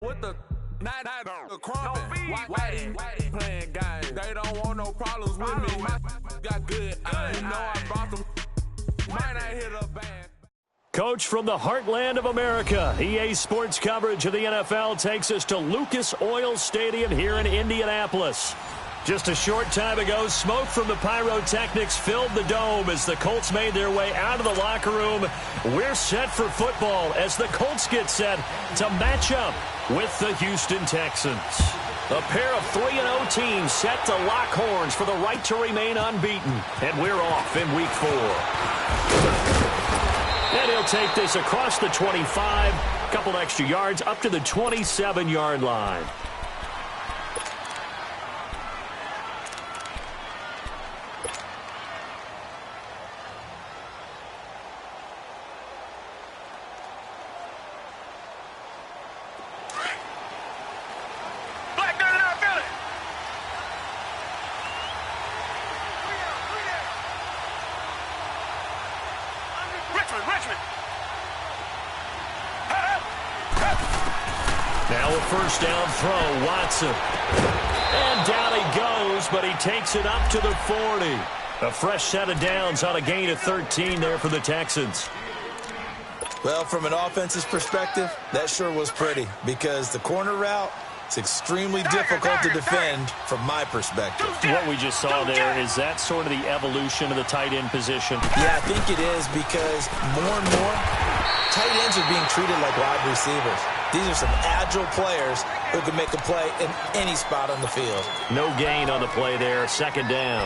With the crumping, whitey playing games. They don't want no problems with me. My got good. You know I brought them. Might not hit a band. Coach from the heartland of America, EA Sports coverage of the NFL takes us to Lucas Oil Stadium here in Indianapolis. Just a short time ago, smoke from the pyrotechnics filled the dome as the Colts made their way out of the locker room. We're set for football as the Colts get set to match up with the Houston Texans. A pair of 3-0 teams set to lock horns for the right to remain unbeaten. And we're off in Week 4. And he'll take this across the 25, a couple extra yards up to the 27-yard line. Now a first down throw, Watson. And down he goes, but he takes it up to the 40. A fresh set of downs on a gain of 13 there for the Texans. Well, from an offense's perspective, that sure was pretty because the corner route is extremely difficult to defend from my perspective. What we just saw there, is that sort of the evolution of the tight end position? Yeah, I think it is because more and more tight ends are being treated like wide receivers. These are some agile players who can make a play in any spot on the field. No gain on the play there, second down.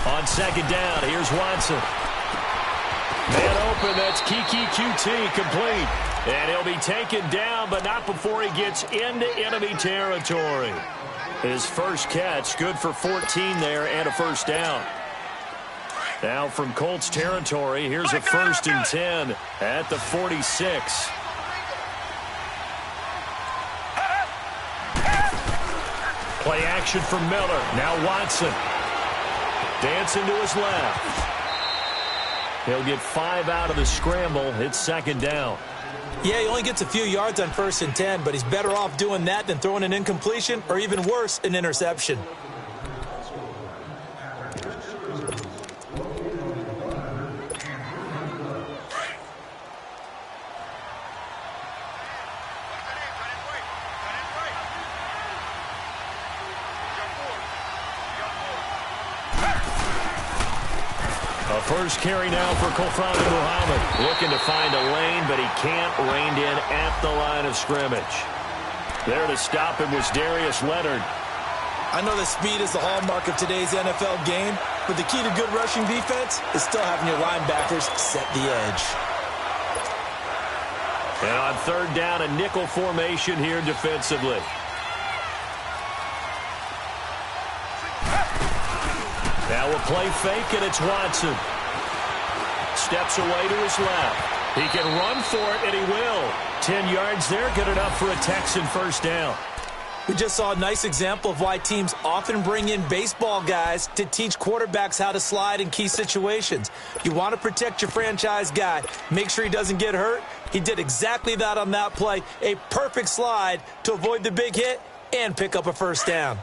On second down, here's Watson. Man open, that's Kiki QT complete. And he'll be taken down, but not before he gets into enemy territory. His first catch, good for 14 there and a first down. Now from Colts territory, here's a 1st and 10 at the 46. Play action for Miller. Now Watson. Dancing to his left. He'll get 5 out of the scramble. It's second down. Yeah, he only gets a few yards on 1st and 10, but he's better off doing that than throwing an incompletion or even worse, an interception. First carry now for Kofrani Muhammad. Looking to find a lane, but he can't. Reined in at the line of scrimmage. There to stop him was Darius Leonard. I know that speed is the hallmark of today's NFL game, but the key to good rushing defense is still having your linebackers set the edge. And on third down, a nickel formation here defensively. Now a play fake, and it's Watson. Steps away to his left. He can run for it, and he will. 10 yards there, good enough for a Texan first down. We just saw a nice example of why teams often bring in baseball guys to teach quarterbacks how to slide in key situations. You want to protect your franchise guy. Make sure he doesn't get hurt. He did exactly that on that play. A perfect slide to avoid the big hit and pick up a first down.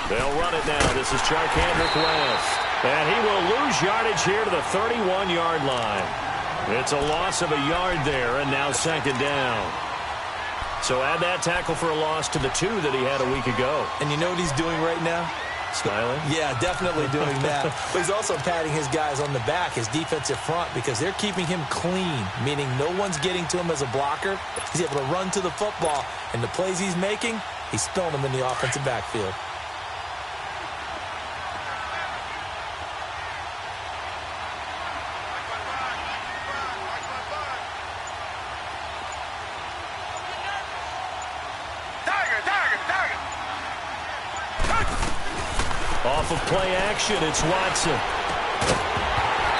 They'll run it now. This is Charkandrick West. And he will lose yardage here to the 31-yard line. It's a loss of a yard there, and now second down. So add that tackle for a loss to the 2 that he had a week ago. And you know what he's doing right now? Smiling? Yeah, definitely doing that. But he's also patting his guys on the back, his defensive front, because they're keeping him clean, meaning no one's getting to him as a blocker. He's able to run to the football, and the plays he's making, he's spilling them in the offensive backfield. off of play action. It's Watson.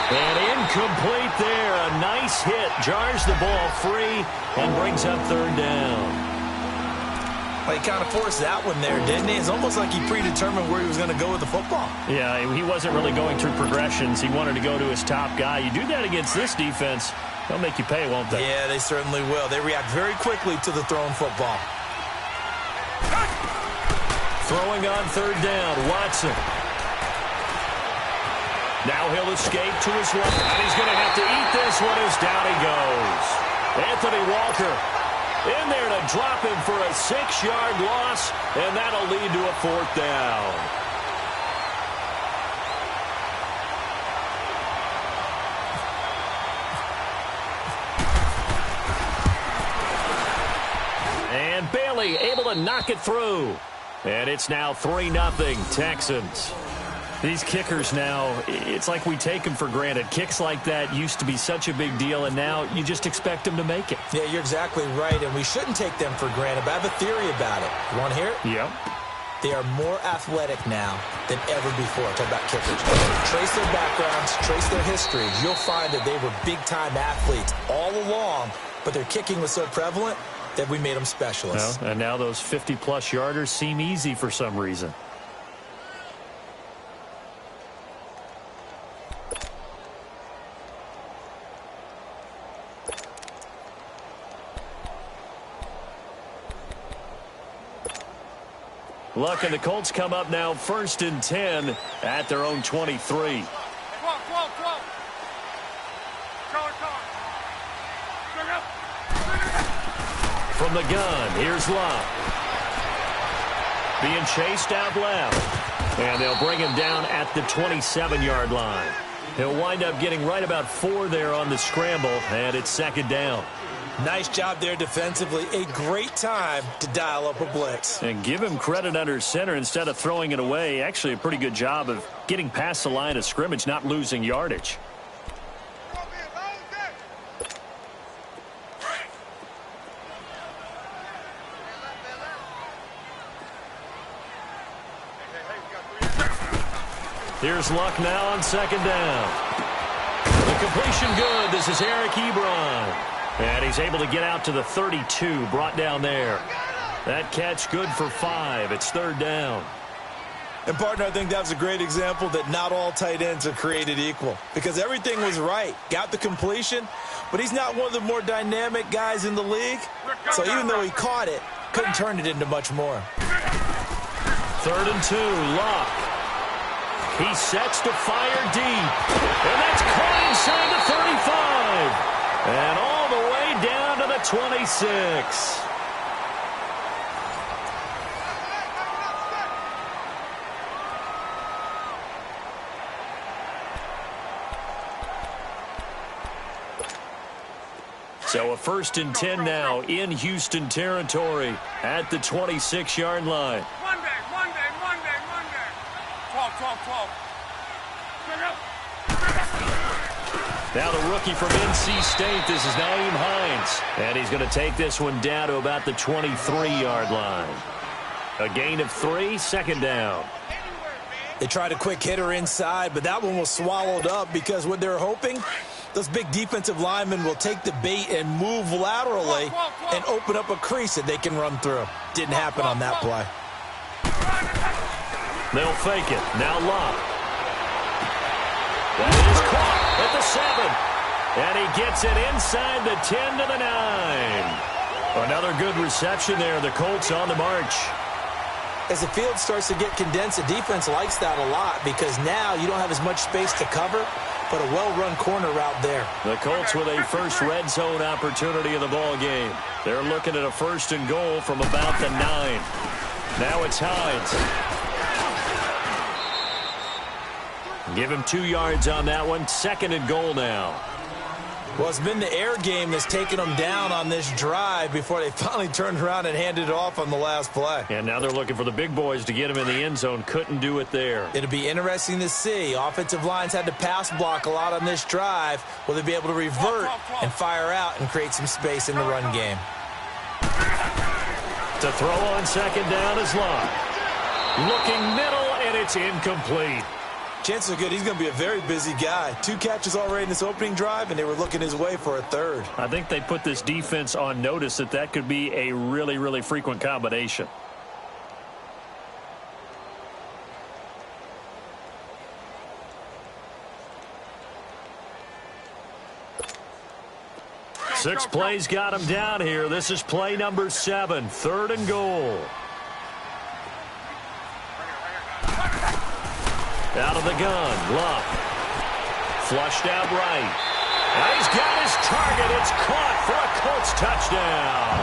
And incomplete there. A nice hit. Jars the ball free and brings up third down. Well, he kind of forced that one there, didn't he? It's almost like he predetermined where he was going to go with the football. Yeah, he wasn't really going through progressions. He wanted to go to his top guy. You do that against this defense, they'll make you pay, won't they? Yeah, they certainly will. They react very quickly to the thrown football. Throwing on third down, Watson. Now he'll escape to his left, and he's going to have to eat this one as down he goes. Anthony Walker in there to drop him for a 6-yard loss, and that'll lead to a fourth down. And Bailey able to knock it through. And it's now 3-0 Texans. These kickers now, it's like we take them for granted. Kicks like that used to be such a big deal, and now you just expect them to make it. Yeah, you're exactly right, and we shouldn't take them for granted, but I have a theory about it. You want to hear it? Yep. They are more athletic now than ever before. Talk about kickers. Trace their backgrounds, trace their histories. You'll find that they were big-time athletes all along, but their kicking was so prevalent that we made them specialists. Well, and now those 50-plus yarders seem easy for some reason. Luck and the Colts come up now 1st and 10 at their own 23. From the gun, here's Locke. Being chased out left. And they'll bring him down at the 27-yard line. He'll wind up getting right about 4 there on the scramble, and it's 2nd down. Nice job there defensively. A great time to dial up a blitz. And give him credit under center instead of throwing it away. Actually, a pretty good job of getting past the line of scrimmage, not losing yardage. Here's Luck now on 2nd down. The completion good. This is Eric Ebron. And he's able to get out to the 32, brought down there. That catch good for 5. It's 3rd down. And, partner, I think that was a great example that not all tight ends are created equal. Because everything was right. Got the completion, but he's not one of the more dynamic guys in the league. So even though he caught it, couldn't turn it into much more. 3rd and 2, Luck. He sets to fire deep. And that's caught inside the 35. And all the way down to the 26. So a 1st and 10 now in Houston territory at the 26-yard line. Monday. 12. Now the rookie from NC State, this is Naeem Hines. And he's going to take this one down to about the 23-yard line. A gain of 3, 2nd down. They tried a quick hitter inside, but that one was swallowed up because what they're hoping, those big defensive linemen will take the bait and move laterally and open up a crease that they can run through. Didn't happen on that play. They'll fake it. Now Locke. That is caught at the 7. And he gets it inside the 10 to the 9. Another good reception there. The Colts on the march. As the field starts to get condensed, the defense likes that a lot because now you don't have as much space to cover, but a well-run corner route there. The Colts with a first red zone opportunity of the ball game. They're looking at a 1st and goal from about the 9. Now it's Hines. Give him 2 yards on that one. 2nd and goal now. Well, it's been the air game that's taken them down on this drive before they finally turned around and handed it off on the last play. And now they're looking for the big boys to get him in the end zone. Couldn't do it there. It'll be interesting to see. Offensive lines had to pass block a lot on this drive. Will they be able to revert and fire out and create some space in the run game? To throw on 2nd down is Locke. Looking middle, shot, and it's incomplete. Chances are good he's going to be a very busy guy. 2 catches already in this opening drive, and they were looking his way for a third. I think they put this defense on notice that could be a really, really frequent combination. Six plays got him down here. This is play number 7, 3rd and goal. Out of the gun, Luck. Flushed out right. And he's got his target. It's caught for a Colts touchdown.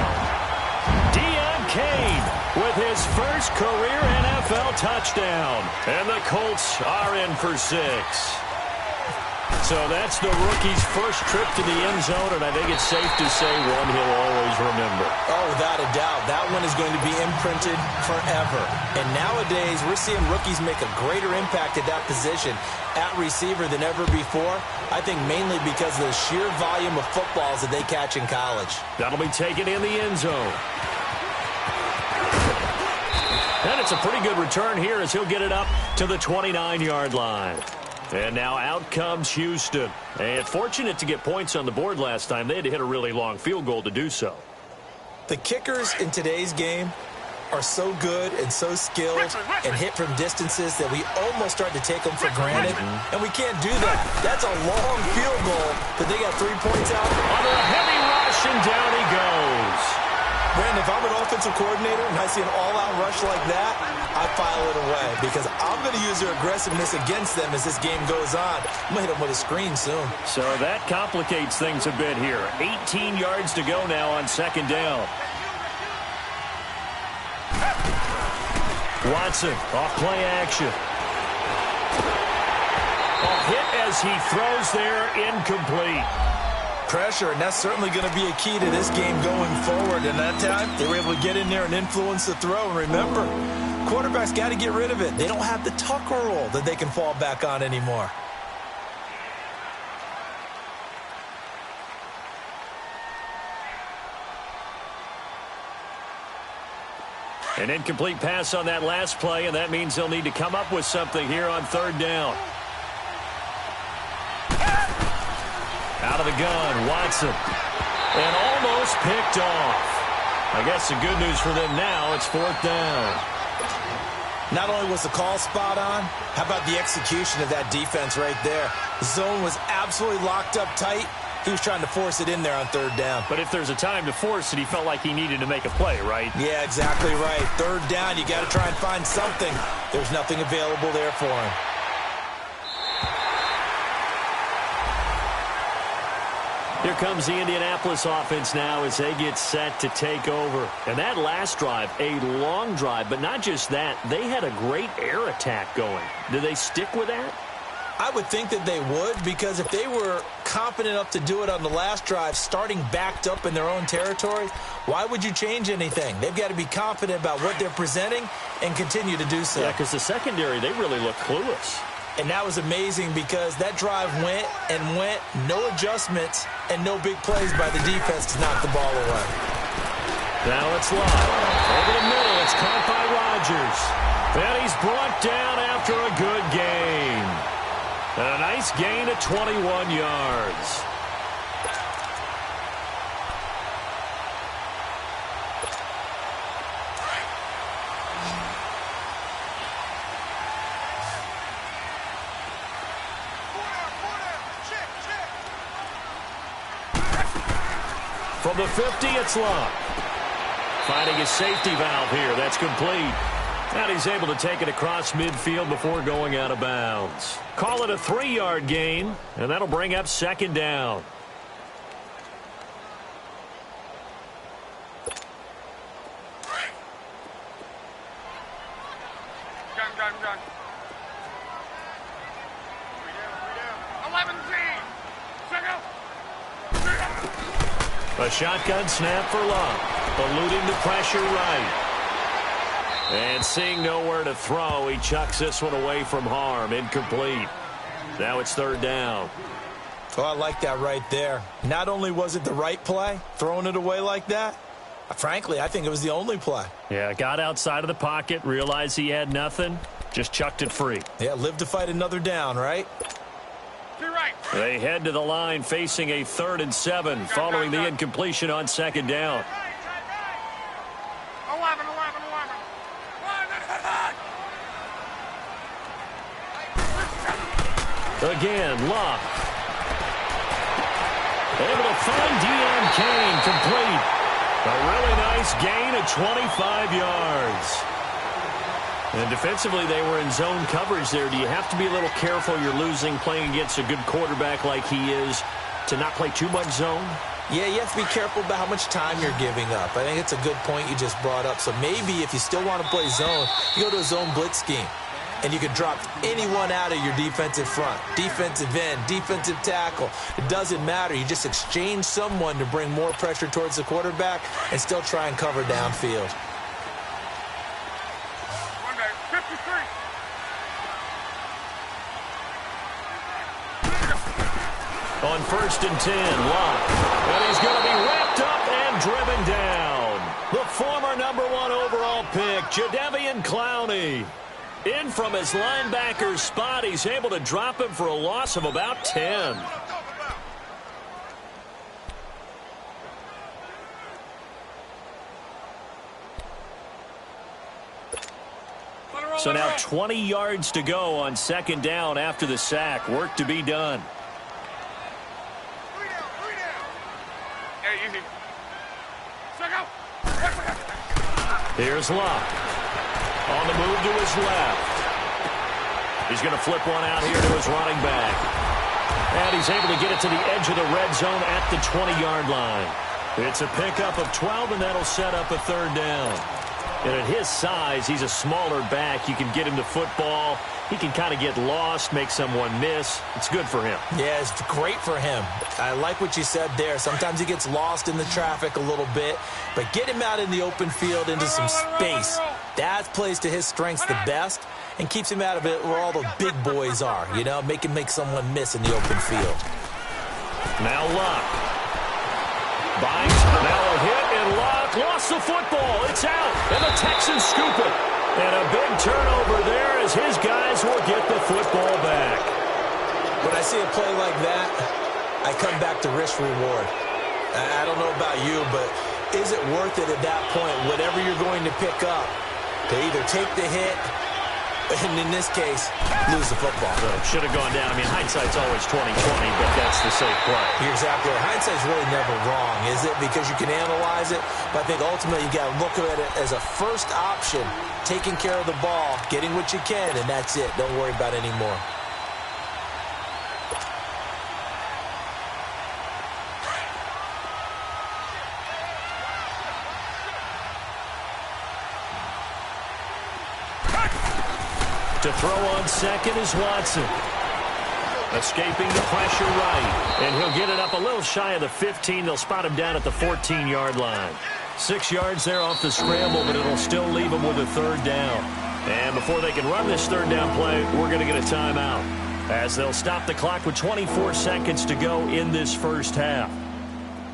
Deion Kane with his first career NFL touchdown. And the Colts are in for 6. So that's the rookie's first trip to the end zone, and I think it's safe to say one he'll always remember. Oh, without a doubt. That one is going to be imprinted forever. And nowadays, we're seeing rookies make a greater impact at that position at receiver than ever before. I think mainly because of the sheer volume of footballs that they catch in college. That'll be taken in the end zone. And it's a pretty good return here as he'll get it up to the 29-yard line. And now out comes Houston. And fortunate to get points on the board last time. They had to hit a really long field goal to do so. The kickers in today's game are so good and so skilled and hit from distances that we almost start to take them for granted. And we can't do that. That's a long field goal, but they got 3 points out. Under a heavy rush, and down he goes. Brandon, if I'm an offensive coordinator and I see an all-out rush like that, I file it away because I'm going to use their aggressiveness against them as this game goes on. I'm going to hit them with a screen soon. So that complicates things a bit here. 18 yards to go now on 2nd down. Watson off play action. A hit as he throws there, incomplete. Pressure, and that's certainly going to be a key to this game going forward. And that time, they were able to get in there and influence the throw. And remember, quarterbacks got to get rid of it. They don't have the Tucker rule that they can fall back on anymore. An incomplete pass on that last play, and that means they'll need to come up with something here on 3rd down. Out of the gun, Watson. And almost picked off. I guess the good news for them now, it's 4th down. Not only was the call spot on, how about the execution of that defense right there? The zone was absolutely locked up tight. He was trying to force it in there on 3rd down. But if there's a time to force it, he felt like he needed to make a play, right? Yeah, exactly right. 3rd down, you got to try and find something. There's nothing available there for him. Here comes the Indianapolis offense now as they get set to take over. And that last drive, a long drive, but not just that. They had a great air attack going. Do they stick with that? I would think that they would, because if they were confident enough to do it on the last drive, starting backed up in their own territory, why would you change anything? They've got to be confident about what they're presenting and continue to do so. Yeah, because the secondary, they really look clueless. And that was amazing because that drive went and went, no adjustments, and no big plays by the defense to knock the ball away. Now it's Love. Over the middle, it's caught by Rodgers. And he's brought down after a good game. And a nice gain of 21 yards. From the 50, it's Love. Finding his safety valve here. That's complete. And he's able to take it across midfield before going out of bounds. Call it a 3-yard gain, and that'll bring up 2nd down. Gun. 11Z. A shotgun snap for Love. Eluding the pressure right. And seeing nowhere to throw, he chucks this one away from harm. Incomplete. Now it's 3rd down. Oh, I like that right there. Not only was it the right play, throwing it away like that, frankly, I think it was the only play. Yeah, got outside of the pocket, realized he had nothing, Just chucked it free. Yeah, live to fight another down, right? They head to the line facing a 3rd and 7 following the incompletion on 2nd down. 11. Again, Locke. Able to find Deion Kane, complete. A really nice gain of 25 yards. And defensively, they were in zone coverage there. Do you have to be a little careful? You're losing playing against a good quarterback like he is to not play too much zone? Yeah, you have to be careful about how much time you're giving up. I think it's a good point you just brought up. So maybe if you still want to play zone, you go to a zone blitz scheme. And you can drop anyone out of your defensive front, defensive end, defensive tackle. It doesn't matter. You just exchange someone to bring more pressure towards the quarterback and still try and cover downfield. On 1st and 10, Locke. And he's going to be wrapped up and driven down. The former #1 overall pick, Jadeveon Clowney. In from his linebacker spot, he's able to drop him for a loss of about 10. So now 20 yards to go on 2nd down after the sack. Work to be done. Here's Locke. On the move to his left. He's going to flip one out here to his running back. And he's able to get it to the edge of the red zone at the 20-yard line. It's a pickup of 12, and that'll set up a 3rd down. And at his size, he's a smaller back. You can get him to football. He can kind of get lost, make someone miss. It's good for him. Yeah, it's great for him. I like what you said there. Sometimes he gets lost in the traffic a little bit, but get him out in the open field into some space. That plays to his strengths the best and keeps him out of it where all the big boys are, you know, make someone miss in the open field. Now Locke. Binds, now a hit, and Locke lost the football. It's out, and the Texans scoop it. And a big turnover there as his guys will get the football back. When I see a play like that, I come back to risk-reward. I don't know about you, but is it worth it at that point, whatever you're going to pick up, to either take the hit, and in this case, lose the football? So it should have gone down. I mean, hindsight's always 20/20, but that's the safe play. You're exactly right. Hindsight's really never wrong, is it? Because you can analyze it, but I think ultimately you got to look at it as a first option, taking care of the ball, getting what you can, and that's it. Don't worry about it anymore. To throw on second is Watson. Escaping the pressure right. And he'll get it up a little shy of the 15. They'll spot him down at the 14-yard line. 6 yards there off the scramble, but it'll still leave him with a 3rd down. And before they can run this 3rd down play, we're going to get a timeout, as they'll stop the clock with 24 seconds to go in this first half.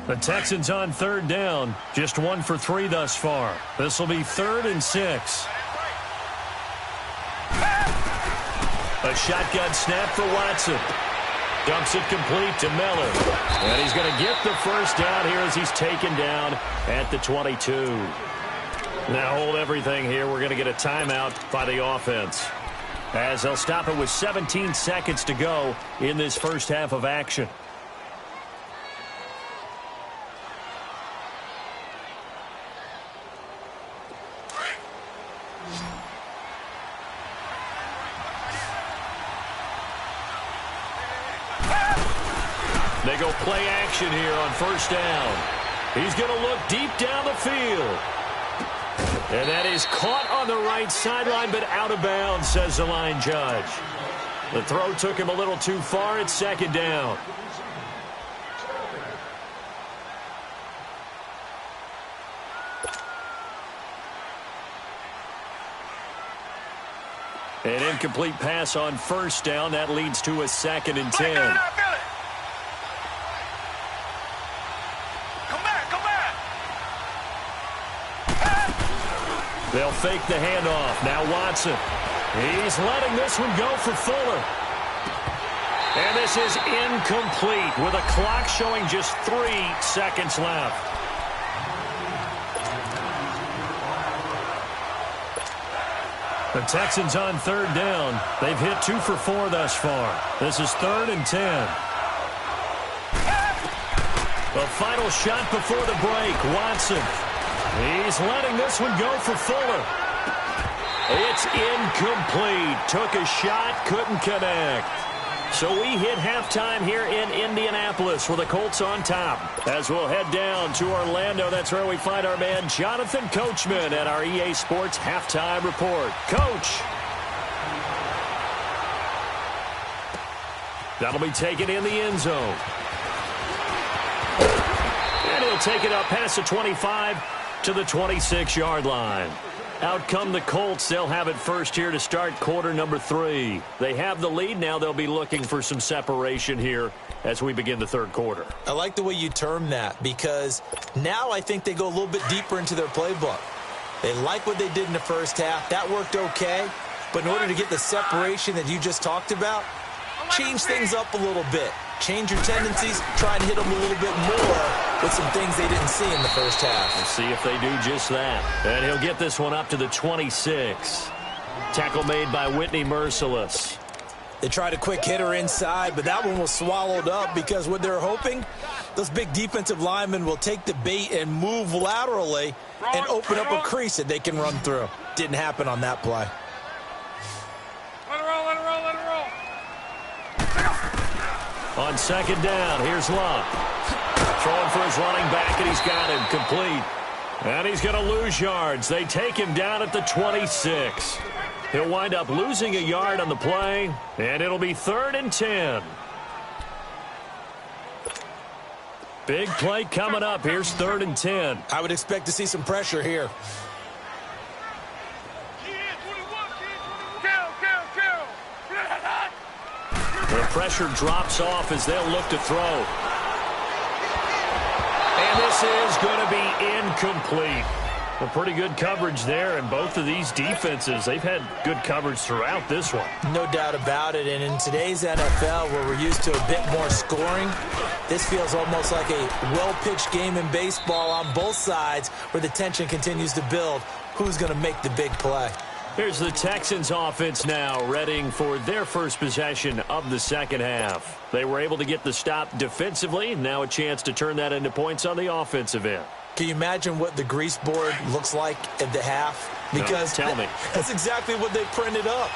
The Texans on 3rd down, just 1 for 3 thus far. This will be 3rd and 6. A shotgun snap for Watson. Dumps it complete to Miller. And he's going to get the first down here as he's taken down at the 22. Now hold everything here. We're going to get a timeout by the offense, as they'll stop it with 17 seconds to go in this first half of action. They go play action here on 1st down. He's going to look deep down the field. And that is caught on the right sideline, but out of bounds, says the line judge. The throw took him a little too far. It's 2nd down. An incomplete pass on 1st down. That leads to a 2nd and 10. They'll fake the handoff. Now Watson. He's letting this one go for Fuller. And this is incomplete with a clock showing just 3 seconds left. The Texans on third down. They've hit 2 for 4 thus far. This is 3rd and 10. The final shot before the break, Watson. He's letting this one go for Fuller. It's incomplete. Took a shot, couldn't connect. So we hit halftime here in Indianapolis with the Colts on top. As we'll head down to Orlando, that's where we find our man Jonathan Coachman at our EA Sports Halftime Report. Coach. That'll be taken in the end zone. And he'll take it up past the 25 to the 26-yard line. Out come the Colts. They'll have it first here to start quarter number 3. They have the lead. Now they'll be looking for some separation here as we begin the third quarter. I like the way you term that because now I think they go a little bit deeper into their playbook. They like what they did in the first half. That worked okay. But in order to get the separation that you just talked about, change things up a little bit. Change your tendencies, try and hit them a little bit more with some things they didn't see in the first half. We'll see if they do just that. And he'll get this one up to the 26. Tackle made by Whitney Merciless. They tried a quick hitter inside, but that one was swallowed up because what they're hoping, those big defensive linemen will take the bait and move laterally and open up a crease that they can run through. Didn't happen on that play. Let it roll, let it roll, let it roll. On second down, here's Love. Throwing for his running back, and he's got him complete. And he's going to lose yards. They take him down at the 26. He'll wind up losing a yard on the play, and it'll be 3rd and 10. Big play coming up. Here's 3rd and 10. I would expect to see some pressure here. The pressure drops off as they'll look to throw. And this is going to be incomplete. A pretty good coverage there, and both of these defenses, they've had good coverage throughout this one. No doubt about it, and in today's NFL, where we're used to a bit more scoring, this feels almost like a well-pitched game in baseball on both sides where the tension continues to build. Who's going to make the big play? Here's the Texans offense now, readying for their first possession of the second half. They were able to get the stop defensively. Now a chance to turn that into points on the offensive end. Can you imagine what the grease board looks like at the half? Because no, tell me. That's exactly what they printed up.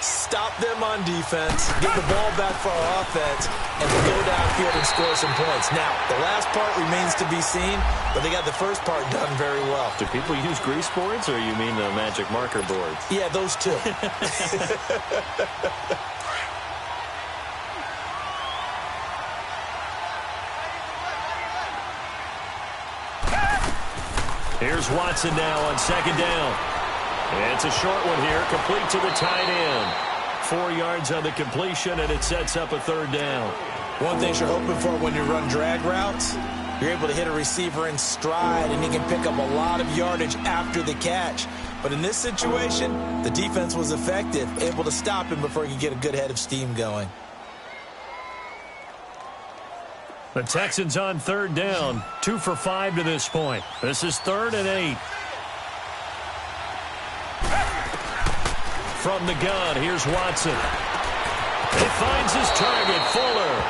Stop them on defense, get the ball back for our offense, and go downfield and score some points. Now, the last part remains to be seen, but they got the first part done very well. Do people use grease boards, or you mean the magic marker boards? Yeah, those two. Here's Watson now on second down. It's a short one here, complete to the tight end. 4 yards on the completion, and it sets up a 3rd down. One thing you're hoping for when you run drag routes, you're able to hit a receiver in stride, and he can pick up a lot of yardage after the catch. But in this situation, the defense was effective, able to stop him before he could get a good head of steam going. The Texans on 3rd down, 2 for 5 to this point. This is 3rd and 8. From the gun, here's Watson. He finds his target, Fuller.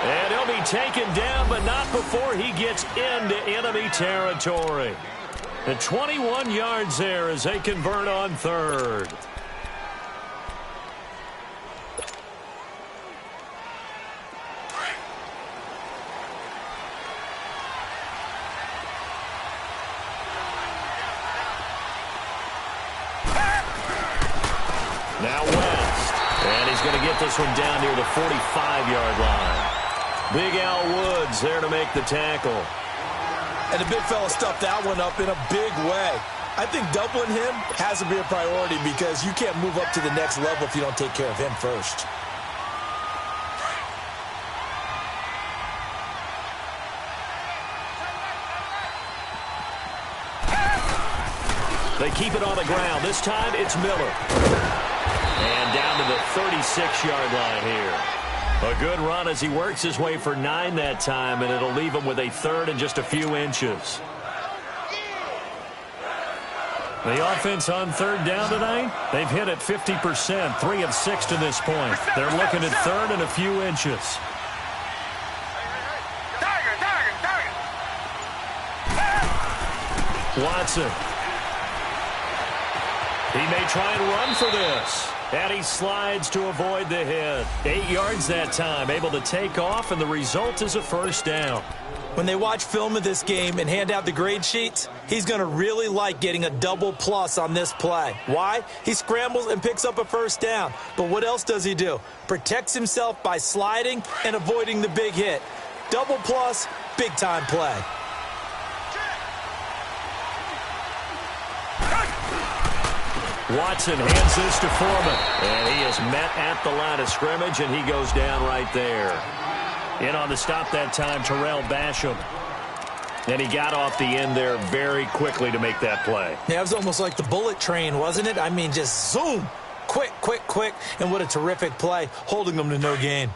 And he'll be taken down, but not before he gets into enemy territory. The 21 yards there as they convert on 3rd. Now West, and he's going to get this one down near the 45-yard line. Big Al Woods there to make the tackle. And the big fella stuffed that one up in a big way. I think doubling him has to be a priority because you can't move up to the next level if you don't take care of him first. They keep it on the ground. This time it's Miller. And down to the 36-yard line here. A good run as he works his way for 9 that time, and it'll leave him with a third and just a few inches. The offense on third down tonight, they've hit at 50%, 3 of 6 to this point. They're looking at third and a few inches. Watson. He may try and run for this. And he slides to avoid the hit. 8 yards that time, able to take off, and the result is a first down. When they watch film of this game and hand out the grade sheets, he's going to really like getting a double plus on this play. Why? He scrambles and picks up a first down. But what else does he do? Protects himself by sliding and avoiding the big hit. Double plus, big-time play. Watson hands this to Foreman. And he is met at the line of scrimmage, and he goes down right there. In on the stop that time, Terrell Basham. And he got off the end there very quickly to make that play. Yeah, it was almost like the bullet train, wasn't it? I mean, just zoom. Quick, quick, quick. And what a terrific play, holding them to no gain.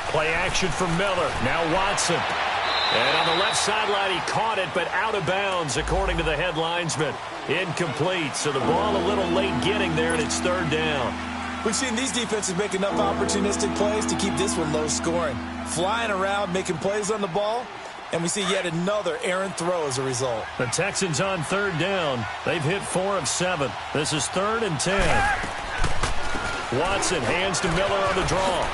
Play action from Miller. Now Watson. And on the left sideline, he caught it, but out of bounds, according to the head linesman. Incomplete, so the ball a little late getting there, and it's third down. We've seen these defenses make enough opportunistic plays to keep this one low scoring. Flying around, making plays on the ball, and we see yet another errant throw as a result. The Texans on third down. They've hit 4 of 7. This is 3rd and 10. Watson hands to Miller on the draw.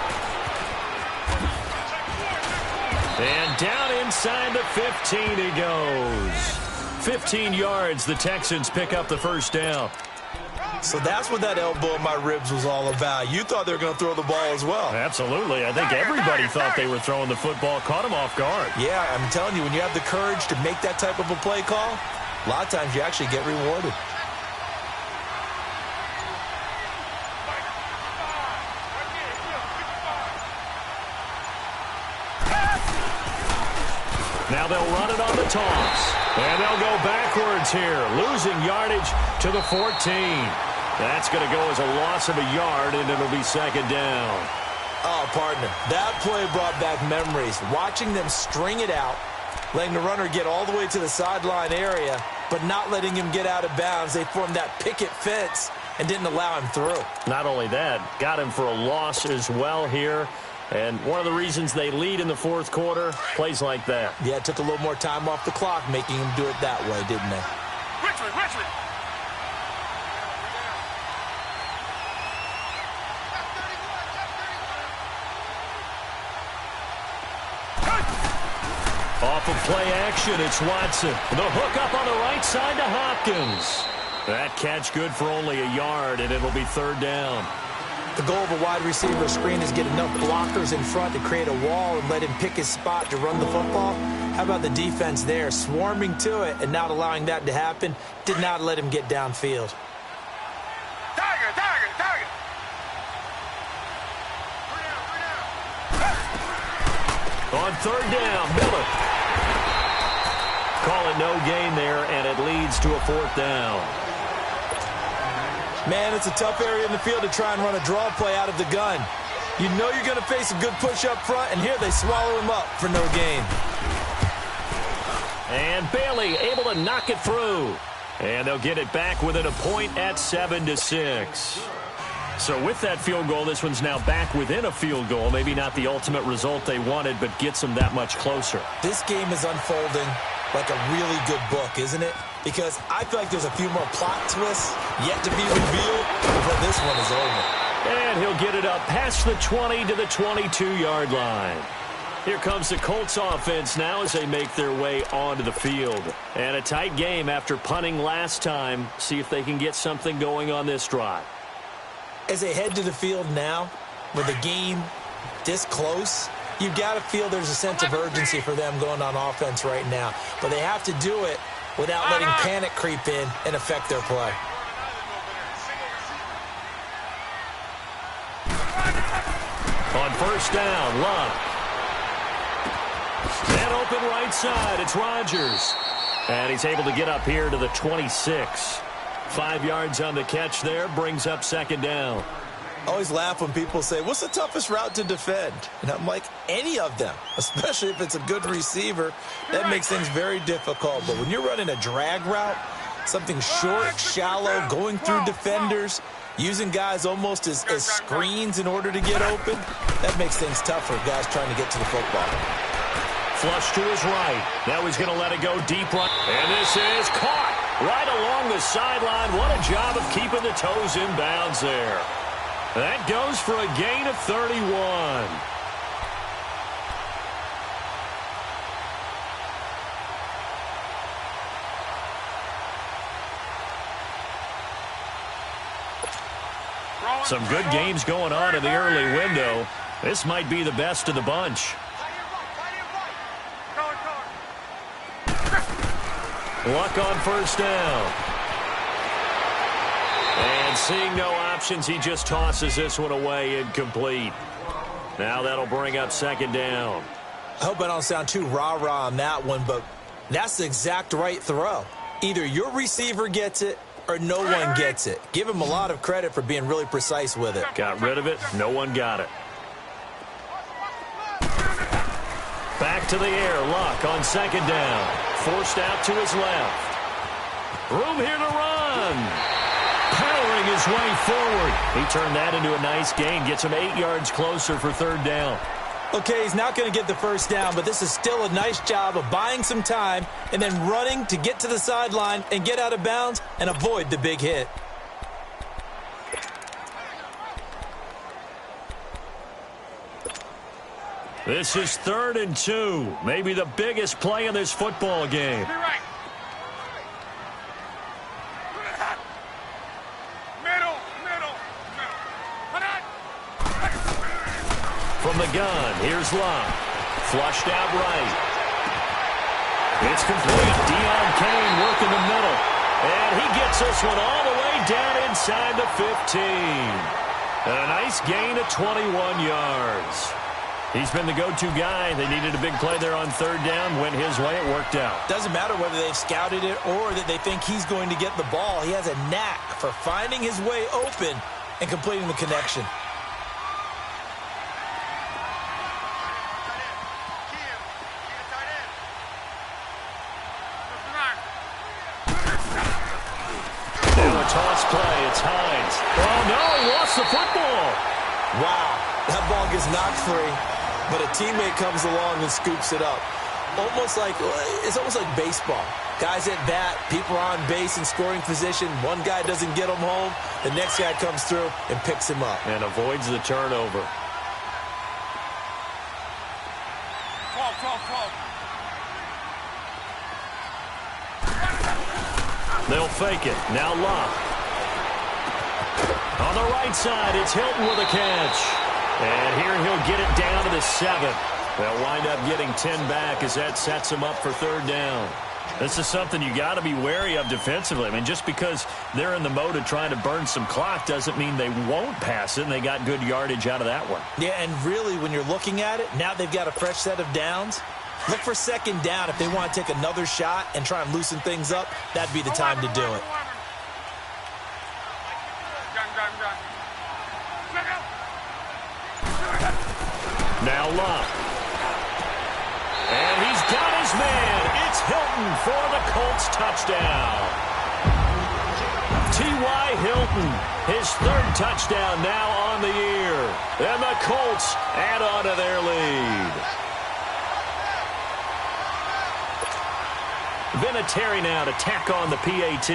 And down inside the 15 he goes. 15 yards, the Texans pick up the first down. So that's what that elbow in my ribs was all about. You thought they were going to throw the ball as well. Absolutely. I think everybody thought they were throwing the football, caught him off guard. Yeah, I'm telling you, when you have the courage to make that type of a play call, a lot of times you actually get rewarded. Now they'll run it on the toss. And they'll go backwards here, losing yardage to the 14. That's going to go as a loss of a yard, and it'll be second down. Oh, partner, that play brought back memories. Watching them string it out, letting the runner get all the way to the sideline area, but not letting him get out of bounds. They formed that picket fence and didn't allow him through. Not only that, got him for a loss as well here. And one of the reasons they lead in the fourth quarter, plays like that. Yeah, it took a little more time off the clock, making him do it that way, didn't they? Richmond. Off of play action, it's Watson. The hook up on the right side to Hopkins. That catch good for only a yard, and it'll be third down. The goal of a wide receiver screen is get enough blockers in front to create a wall and let him pick his spot to run the football. How about the defense there, swarming to it and not allowing that to happen? Did not let him get downfield. Target. On third down, Miller. Call it no gain there, and it leads to a fourth down. Man, it's a tough area in the field to try and run a draw play out of the gun. You know you're going to face a good push up front, and here they swallow him up for no gain. And Bailey able to knock it through. And they'll get it back within a point at 7-6. So with that field goal, this one's now back within a field goal. Maybe not the ultimate result they wanted, but gets them that much closer. This game is unfolding like a really good book, isn't it? Because I feel like there's a few more plot twists yet to be revealed before this one is over. And he'll get it up past the 20 to the 22-yard line. Here comes the Colts offense now as they make their way onto the field. And a tight game after punting last time. See if they can get something going on this drive. As they head to the field now, with the game this close, you've got to feel there's a sense of urgency for them going on offense right now. But they have to do it without letting panic creep in and affect their play. On first down, Love. And open right side, it's Rodgers. And he's able to get up here to the 26. 5 yards on the catch there, brings up second down. I always laugh when people say, what's the toughest route to defend? And I'm like, any of them, especially if it's a good receiver. That makes things very difficult. But when you're running a drag route, something short, shallow, going through defenders, using guys almost as screens in order to get open, that makes things tough for guys trying to get to the football. Flush to his right. Now he's going to let it go deep right. And this is caught right along the sideline. What a job of keeping the toes in bounds there. That goes for a gain of 31. Some good games going on in the early window. This might be the best of the bunch. Luck on first down. And seeing no options, he just tosses this one away incomplete. Now that'll bring up second down. I hope I don't sound too rah-rah on that one, but that's the exact right throw. Either your receiver gets it or no one gets it. Give him a lot of credit for being really precise with it. Got rid of it. No one got it. Back to the air. Luck on second down. Forced out to his left. Room here to run. Powering his way forward. He turned that into a nice gain. Gets him 8 yards closer for third down. Okay, he's not going to get the first down, but this is still a nice job of buying some time and then running to get to the sideline and get out of bounds and avoid the big hit. This is 3rd and 2. Maybe the biggest play in this football game. From the gun, here's Luck. Flushed out right. It's complete. Deion Kane working the middle. And he gets this one all the way down inside the 15. And a nice gain of 21 yards. He's been the go-to guy. They needed a big play there on third down. Went his way. It worked out. Doesn't matter whether they've scouted it or that they think he's going to get the ball. He has a knack for finding his way open and completing the connection. Toss play, it's Hines. Oh, no, he lost the football. Wow, that ball gets knocked free, but a teammate comes along and scoops it up. It's almost like baseball. Guys at bat, people are on base in scoring position. One guy doesn't get him home. The next guy comes through and picks him up. And avoids the turnover. They'll fake it. Now Luck. On the right side, it's Hilton with a catch. And here he'll get it down to the 7. They'll wind up getting 10 back as that sets them up for third down. This is something you got to be wary of defensively. I mean, just because they're in the mode of trying to burn some clock doesn't mean they won't pass it, and they got good yardage out of that one. Yeah, and really, when you're looking at it, now they've got a fresh set of downs. Look for second down if they want to take another shot and try and loosen things up. That'd be the time to do it. Now Luck. And he's got his man. It's Hilton for the Colts touchdown. T.Y. Hilton, his 3rd touchdown now on the year. And the Colts add on to their lead. Vinatieri now to tack on the PAT.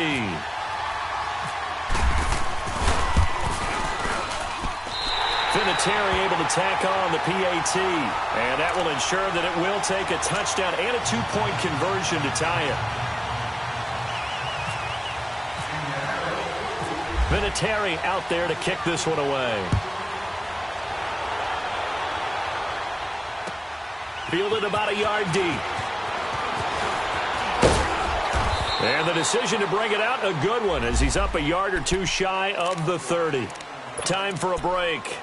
Vinatieri able to tack on the PAT. And that will ensure that it will take a touchdown and a 2-point conversion to tie it. Vinatieri out there to kick this one away. Fielded about a yard deep. And the decision to bring it out, a good one, as he's up a yard or two shy of the 30. Time for a break.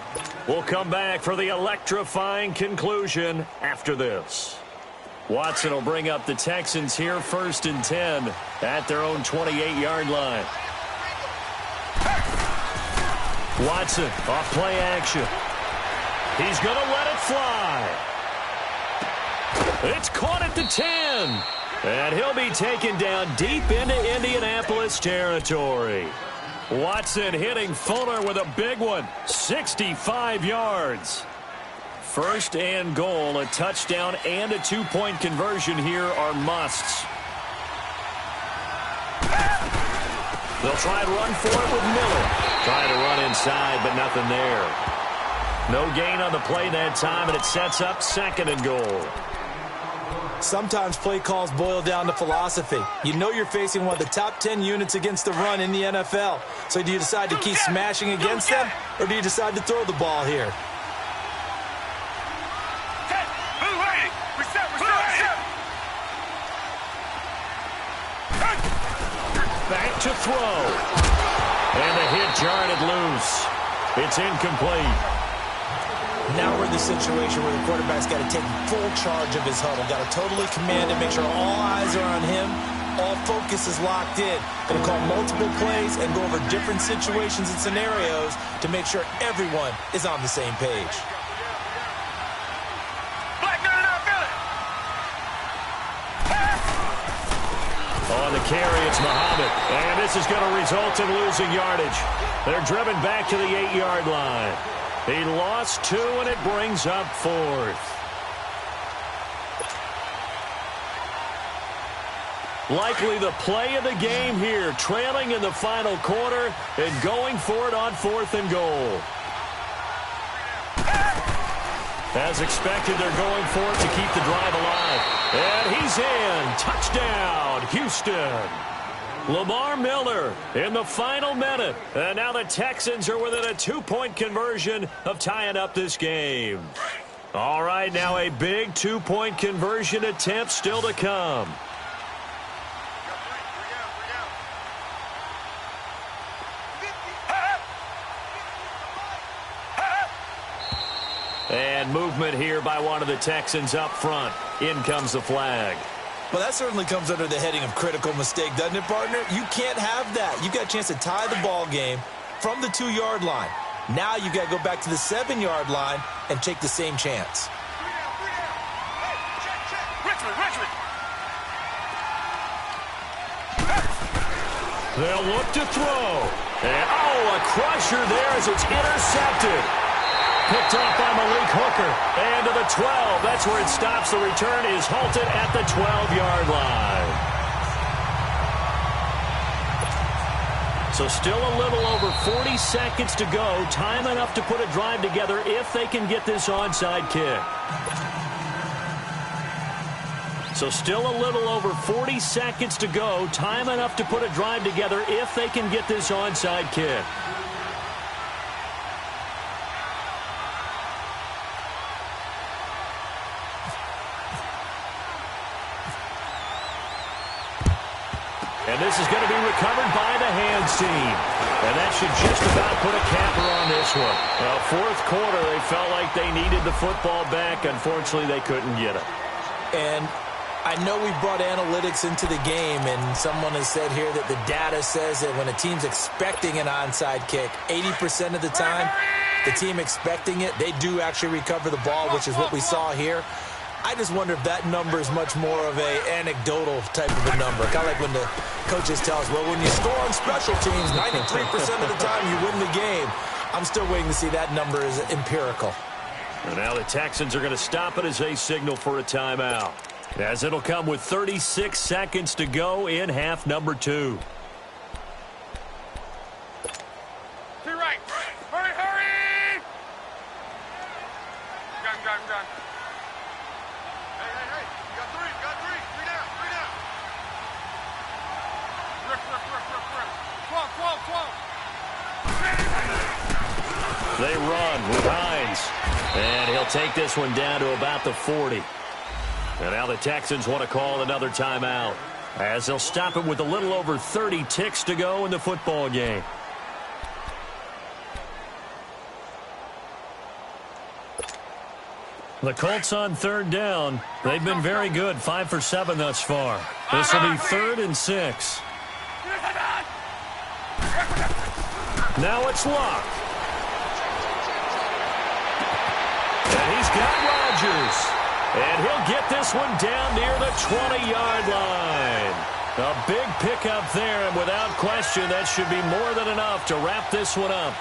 We'll come back for the electrifying conclusion after this. Watson will bring up the Texans here 1st and 10 at their own 28-yard line. Watson off play action. He's going to let it fly. It's caught at the 10. And he'll be taken down deep into Indianapolis territory. Watson hitting Fuller with a big one. 65 yards. 1st and goal, a touchdown and a 2-point conversion here are musts. They'll try and run for it with Miller. Trying to run inside, but nothing there. No gain on the play that time, and it sets up 2nd and goal. Sometimes play calls boil down to philosophy. You know you're facing one of the top 10 units against the run in the NFL. So do you decide to keep smashing against them, or do you decide to throw the ball here? Back to throw. And the hit jarred it loose. It's incomplete. Now we're in the situation where the quarterback's got to take full charge of his huddle. Got to totally command it, make sure all eyes are on him. All focus is locked in. Going to call multiple plays and go over different situations and scenarios to make sure everyone is on the same page. On the carry, it's Muhammad. And this is going to result in losing yardage. They're driven back to the 8-yard line. He lost 2, and it brings up 4th. Likely the play of the game here, trailing in the final quarter and going for it on 4th and goal. As expected, they're going for it to keep the drive alive. And he's in. Touchdown, Houston. Lamar Miller in the final minute. And now the Texans are within a 2-point conversion of tying up this game. All right, now a big 2-point conversion attempt still to come. And movement here by one of the Texans up front. In comes the flag. Well, that certainly comes under the heading of critical mistake, doesn't it, partner? You can't have that. You've got a chance to tie the ball game from the 2-yard line. Now you've got to go back to the 7-yard line and take the same chance. They'll look to throw. And, a crusher there as it's intercepted. Picked off by Malik Hooker. And to the 12. That's where it stops. The return is halted at the 12-yard line. So still a little over 40 seconds to go. Time enough to put a drive together if they can get this onside kick. So still a little over 40 seconds to go. Time enough to put a drive together if they can get this onside kick. And this is going to be recovered by the hands team. And that should just about put a capper on this one. Well, 4th quarter, they felt like they needed the football back. Unfortunately, they couldn't get it. And I know we brought analytics into the game, and someone has said here that the data says that when a team's expecting an onside kick, 80% of the time, the team expecting it, they do actually recover the ball, which is what we saw here. I just wonder if that number is much more of a anecdotal type of a number. Kind of like when the coaches tell us, well, when you score on special teams, 93% of the time you win the game. I'm still waiting to see that number is empirical. And now the Texans are going to stop it as they signal for a timeout. As it'll come with 36 seconds to go in half number 2. To your right. Hurry, hurry! Gun. Hey. You got three. Three down. Rip. 12. They run with Hines. And he'll take this one down to about the 40. And now the Texans want to call another timeout, as they'll stop it with a little over 30 ticks to go in the football game. The Colts on third down. They've been very good, 5 for 7 thus far. This will be 3rd and 6. Now it's Luck. And he's got Rodgers. And he'll get this one down near the 20-yard line. A big pickup there, and without question, that should be more than enough to wrap this one up.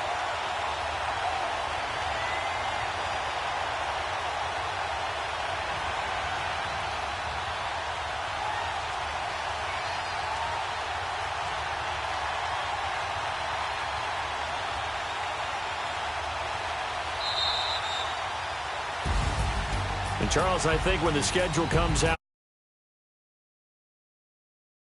And Charles, I think when the schedule comes out,